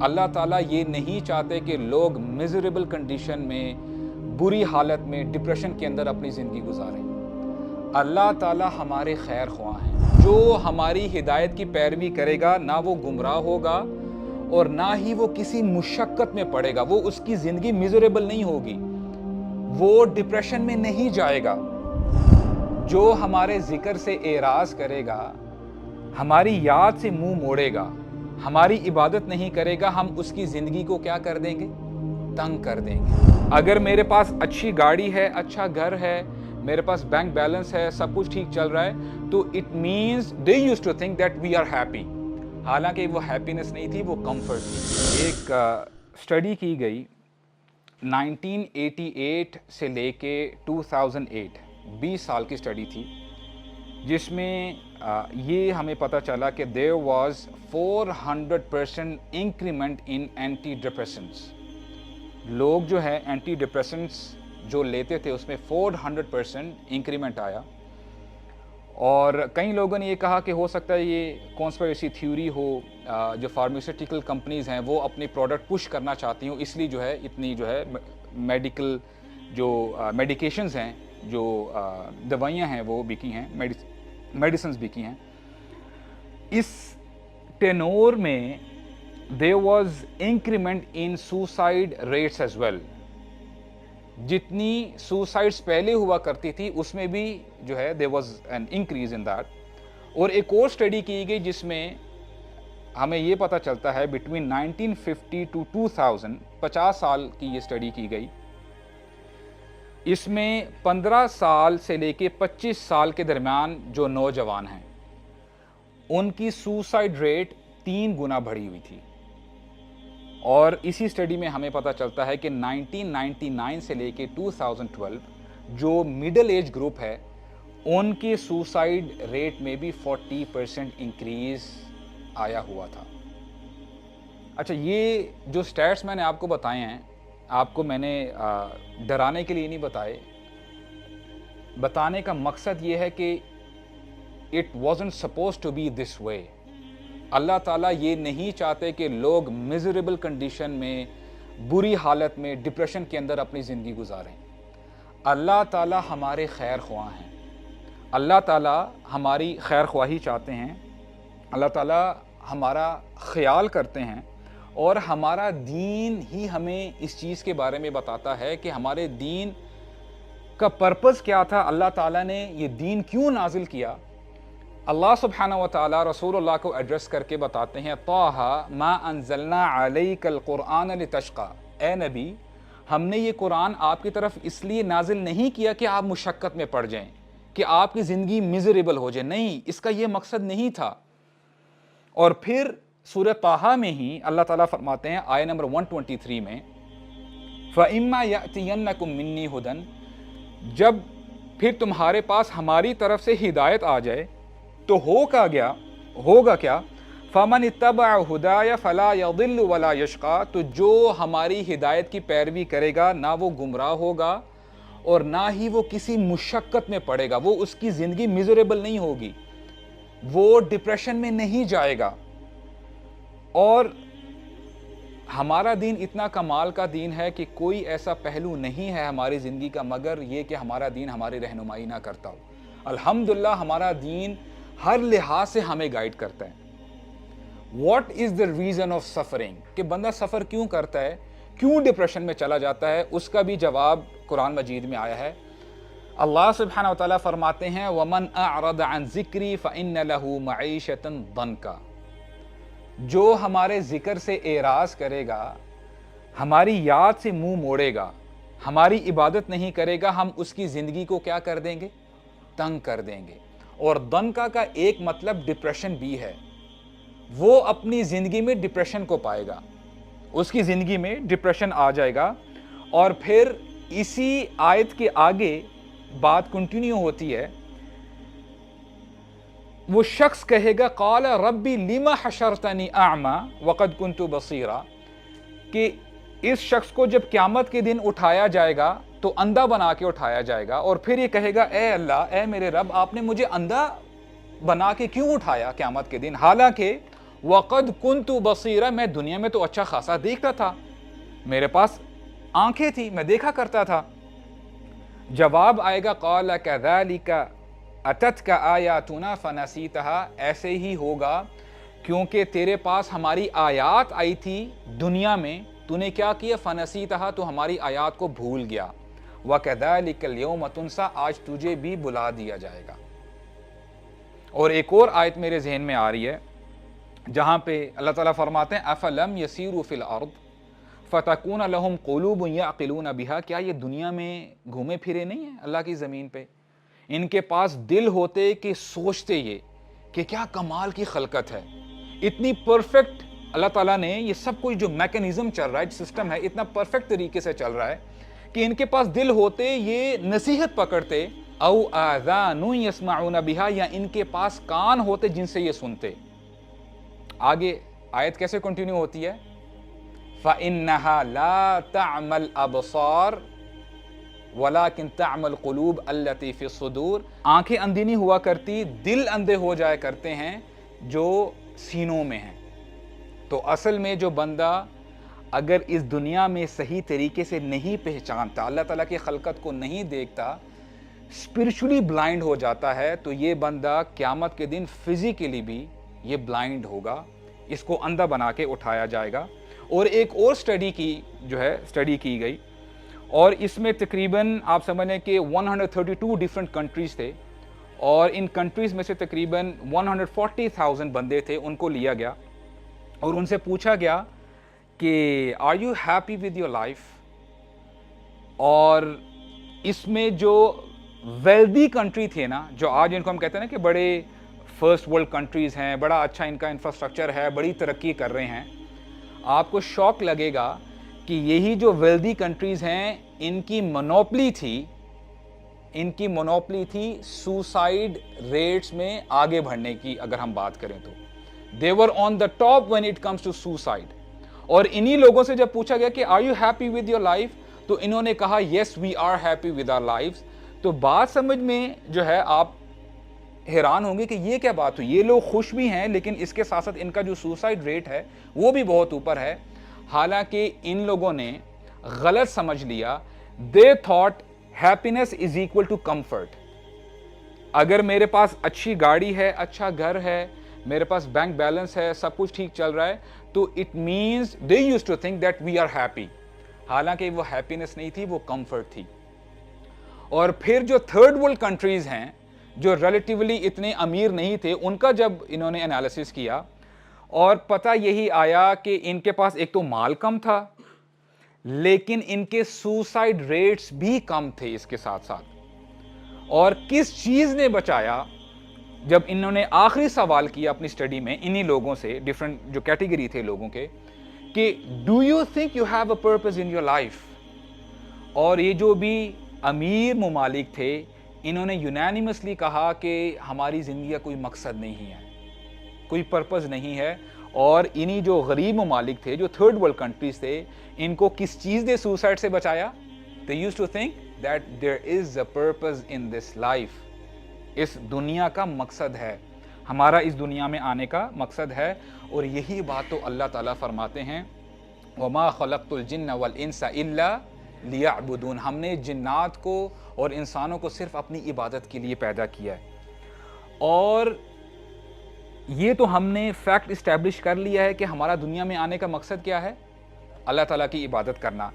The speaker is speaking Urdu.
اللہ تعالیٰ یہ نہیں چاہتے کہ لوگ میزریبل کنڈیشن میں، بری حالت میں، ڈپریشن کے اندر اپنی زندگی گزاریں۔ اللہ تعالیٰ ہمارے خیر خواہ ہیں۔ جو ہماری ہدایت کی پیروی کرے گا نہ وہ گمراہ ہوگا اور نہ ہی وہ کسی مشقت میں پڑے گا، وہ اس کی زندگی میزریبل نہیں ہوگی، وہ ڈپریشن میں نہیں جائے گا۔ جو ہمارے ذکر سے اعراض کرے گا، ہماری یاد سے منہ موڑے گا، ہماری عبادت نہیں کرے گا، ہم اس کی زندگی کو کیا کر دیں گے؟ تنگ کر دیں گے۔ اگر میرے پاس اچھی گاڑی ہے، اچھا گھر ہے، میرے پاس بینک بیلنس ہے، سب کچھ ٹھیک چل رہا ہے، تو it means they use to think that we are happy, حالانکہ وہ ہیپینس نہیں تھی، وہ کمفرٹ تھی۔ ایک اسٹڈی کی گئی 1988 سے لے کے 2008، 20 سال کی اسٹڈی تھی، جس میں یہ ہمیں پتہ چلا کہ there was 400% increment in antidepressants. لوگ جو ہے اینٹی ڈپریسنٹس جو لیتے تھے اس میں 400% انکریمنٹ آیا، اور کئی لوگوں نے یہ کہا کہ ہو سکتا ہے یہ کانسپریسی تھیوری ہو، جو فارماسیوٹیکل کمپنیز ہیں وہ اپنی پروڈکٹ پش کرنا چاہتی ہوں، اس لیے جو ہے اتنی جو ہے میڈیکل جو میڈیکیشنز ہیں، جو دوائیاں ہیں وہ بکی ہیں، میڈیسنز بکی ہیں۔ اس ٹینور میں there was increment in suicide rates as well۔ جتنی سوسائڈس پہلے ہوا کرتی تھی اس میں بھی جو ہے there was an increase in that۔ اور ایک اور اسٹڈی کی گئی جس میں ہمیں یہ پتہ چلتا ہے between 1950 to 2000، 50 سال کی یہ اسٹڈی کی گئی، اس میں 15 سال سے لے کے 25 سال کے درمیان جو نوجوان ہیں ان کی سوسائڈ ریٹ 3 گنا بڑھی ہوئی تھی۔ اور اسی اسٹڈی میں ہمیں پتہ چلتا ہے کہ 1999 سے لے کے 2012 جو مڈل ایج گروپ ہے ان کے سوسائڈ ریٹ میں بھی 40% انکریز آیا ہوا تھا۔ اچھا، یہ جو سٹیٹس میں نے آپ کو بتائے ہیں، آپ کو میں نے ڈرانے کے لیے نہیں بتائے، بتانے کا مقصد یہ ہے کہ it wasn't supposed to be this way۔ اللہ تعالیٰ یہ نہیں چاہتے کہ لوگ میزریبل کنڈیشن میں، بری حالت میں، ڈپریشن کے اندر اپنی زندگی گزاریں۔ اللہ تعالیٰ ہمارے خیر خواہ ہیں، اللہ تعالیٰ ہماری خیر خواہی چاہتے ہیں، اللہ تعالیٰ ہمارا خیال کرتے ہیں، اور ہمارا دین ہی ہمیں اس چیز کے بارے میں بتاتا ہے کہ ہمارے دین کا پرپس کیا تھا، اللہ تعالیٰ نے یہ دین کیوں نازل کیا۔ اللہ سبحانہ و تعالیٰ رسول اللہ کو ایڈریس کر کے بتاتے ہیں طٰہٰ ما انزلنا علیک القرآن لتشقیٰ، اے نبی ہم نے یہ قرآن آپ کی طرف اس لیے نازل نہیں کیا کہ آپ مشقت میں پڑ جائیں، کہ آپ کی زندگی میزریبل ہو جائے، نہیں، اس کا یہ مقصد نہیں تھا۔ اور پھر سورہ طٰہٰ میں ہی اللہ تعالیٰ فرماتے ہیں آیہ نمبر 123 میں فَإِمَّا يَأْتِيَنَّكُم مِّنِّي هُدًى، جب پھر تمہارے پاس ہماری طرف سے ہدایت آ جائے تو ہوگا کیا فَمَنِ اتَّبَعَ هُدَايَ فَلَا يَضِلُّ وَلَا يَشْقَىٰ، تو جو ہماری ہدایت کی پیروی کرے گا نہ وہ گمراہ ہوگا اور نہ ہی وہ کسی مشقت میں پڑے گا، وہ اس کی زندگی میزریبل نہیں ہوگی، وہ ڈپریشن میں نہیں جائے گا۔ اور ہمارا دین اتنا کمال کا دین ہے کہ کوئی ایسا پہلو نہیں ہے ہماری زندگی کا مگر یہ کہ ہمارا دین ہماری رہنمائی نہ کرتا ہو۔ الحمدللہ ہمارا دین ہر لحاظ سے ہمیں گائیڈ کرتا ہے۔ What is the reason of suffering, کہ بندہ سفر کیوں کرتا ہے، کیوں ڈپریشن میں چلا جاتا ہے، اس کا بھی جواب قرآن مجید میں آیا ہے۔ اللہ سبحانہ و تعالیٰ فرماتے ہیں وَمَنْ أَعْرَضَ عَنْ ذِكْرِي فَإِنَّ لَهُ مَعِيشَةً ضَنْكًا، جو ہمارے ذکر سے اعراض کرے گا، ہماری یاد سے منہ موڑے گا، ہماری عبادت نہیں کرے گا، ہم اس کی زندگی کو کیا کر دیں گے؟ تنگ کر دیں گے۔ اور دنکا کا ایک مطلب ڈپریشن بھی ہے، وہ اپنی زندگی میں ڈپریشن کو پائے گا، اس کی زندگی میں ڈپریشن آ جائے گا۔ اور پھر اسی آیت کے آگے بات کنٹینیو ہوتی ہے، وہ شخص کہے گا قال ربی لم حشرتنی اعمی وقد کنت بصیرا، کہ اس شخص کو جب قیامت کے دن اٹھایا جائے گا تو اندھا بنا کے اٹھایا جائے گا، اور پھر یہ کہے گا اے اللہ، اے میرے رب، آپ نے مجھے اندھا بنا کے کیوں اٹھایا قیامت کے دن، حالانکہ وقد كنت بصیرا، میں دنیا میں تو اچھا خاصا دیکھتا تھا، میرے پاس آنکھیں تھی، میں دیکھا کرتا تھا۔ جواب آئے گا قال كذلك اتتك آیاتنا فنسیتها، ایسے ہی ہوگا کیونکہ تیرے پاس ہماری آیات آئی تھی دنیا میں، تو نے کیا کیا؟ فنسیتها، تو ہماری آیات کو بھول گیا۔ وَكَذَلِكَ الْيَوْمَ تُنْسَى، آج تجھے بھی بلا دیا جائے گا۔ اور ایک اور آیت میرے ذہن میں آ رہی ہے جہاں پہ اللہ تعالیٰ فرماتے ہیں أَفَلَمْ يَسِيرُوا فِي الْأَرْضِ فَتَكُونَ لَهُمْ قُلُوبٌ يَعْقِلُونَ بِهَا، کیا یہ دنیا میں گھومے پھرے نہیں ہیں اللہ کی زمین پہ؟ ان کے پاس دل ہوتے کہ سوچتے یہ کہ کیا کمال کی خلقت ہے، اتنی پرفیکٹ اللہ تعالیٰ نے یہ سب کچھ جو میکنزم چل رہا ہے، سسٹم ہے، اتنا پرفیکٹ طریقے سے چل رہا ہے کہ ان کے پاس دل ہوتے یہ نصیحت پکڑتے، او آذان یسمعون بہا، یا ان کے پاس کان ہوتے جن سے یہ سنتے۔ آگے آیت کیسے کنٹینیو ہوتی ہے؟ فَإِنَّهَا لَا تَعْمَى الْأَبْصَارُ وَلَكِنْ تَعْمَى الْقُلُوبُ الَّتِي فِي الصُّدُورِ، آنکھیں اندھی نہیں ہوا کرتی، دل اندھے ہو جایا کرتے ہیں جو سینوں میں ہیں۔ تو اصل میں جو بندہ اگر اس دنیا میں صحیح طریقے سے نہیں پہچانتا، اللہ تعالیٰ کی خلقت کو نہیں دیکھتا، اسپرچولی بلائنڈ ہو جاتا ہے، تو یہ بندہ قیامت کے دن فزیکلی بھی یہ بلائنڈ ہوگا، اس کو اندھا بنا کے اٹھایا جائے گا۔ اور ایک اور اسٹڈی کی گئی، اور اس میں تقریباً آپ سمجھیں کہ 132 ڈیفرنٹ کنٹریز تھے، اور ان کنٹریز میں سے تقریباً 140,000 بندے تھے، ان کو لیا گیا اور ان سے پوچھا گیا کہ are you happy with your life? اور اس میں جو ویلدی کنٹری تھے نا، جو آج ان کو ہم کہتے ہیں نا کہ بڑے فرسٹ ورلڈ کنٹریز ہیں، بڑا اچھا ان کا انفراسٹرکچر ہے، بڑی ترقی کر رہے ہیں، آپ کو شوق لگے گا کہ یہی جو ویلدی کنٹریز ہیں ان کی مونوپلی تھی سوسائڈ ریٹس میں آگے بڑھنے کی۔ اگر ہم بات کریں تو they were on the top when it comes to suicide۔ اور انہی لوگوں سے جب پوچھا گیا کہ are you happy with your life، تو انہوں نے کہا yes we are happy with our lives۔ تو بات سمجھ میں جو ہے آپ حیران ہوں گے کہ یہ کیا بات ہوئی، یہ لوگ خوش بھی ہیں لیکن اس کے ساتھ ساتھ ان کا جو سوسائڈ ریٹ ہے وہ بھی بہت اوپر ہے۔ حالانکہ ان لوگوں نے غلط سمجھ لیا، they thought happiness is equal to comfort۔ اگر میرے پاس اچھی گاڑی ہے، اچھا گھر ہے، میرے پاس بینک بیلنس ہے، سب کچھ ٹھیک چل رہا ہے، تو it means they use to think that we are happy. حالانکہ وہ ہیپینس نہیں تھی، وہ کمفرٹ تھی۔ اور پھر جو تھرڈ ورلڈ کنٹریز ہیں جو ریلیٹیولی اتنے امیر نہیں تھے، ان کا جب انہوں نے انالیسس کیا اور پتہ یہی آیا کہ ان کے پاس ایک تو مال کم تھا، لیکن ان کے سوسائڈ ریٹس بھی کم تھے اس کے ساتھ ساتھ۔ اور کس چیز نے بچایا؟ جب انہوں نے آخری سوال کیا اپنی اسٹڈی میں انہی لوگوں سے، ڈفرنٹ جو کیٹیگری تھے لوگوں کے، کہ do you think you have a purpose in your life? اور یہ جو بھی امیر ممالک تھے انہوں نے یونینیمسلی کہا کہ ہماری زندگی کا کوئی مقصد نہیں ہے، کوئی پرپز نہیں ہے۔ اور انہی جو غریب ممالک تھے جو تھرڈ ورلڈ کنٹریز تھے، ان کو کس چیز نے سوسائڈ سے بچایا؟ they used to think that there is a purpose in this life۔ اس دنیا کا مقصد ہے، ہمارا اس دنیا میں آنے کا مقصد ہے۔ اور یہی بات تو اللہ تعالیٰ فرماتے ہیں وَمَا خَلَقْتُ الْجِنَّ وَالْإِنسَ إِلَّا لِيَعْبُدُونَ، ہم نے جنات کو اور انسانوں کو صرف اپنی عبادت کے لیے پیدا کیا ہے۔ اور یہ تو ہم نے فیکٹ اسٹیبلش کر لیا ہے کہ ہمارا دنیا میں آنے کا مقصد کیا ہے؟ اللہ تعالیٰ کی عبادت کرنا۔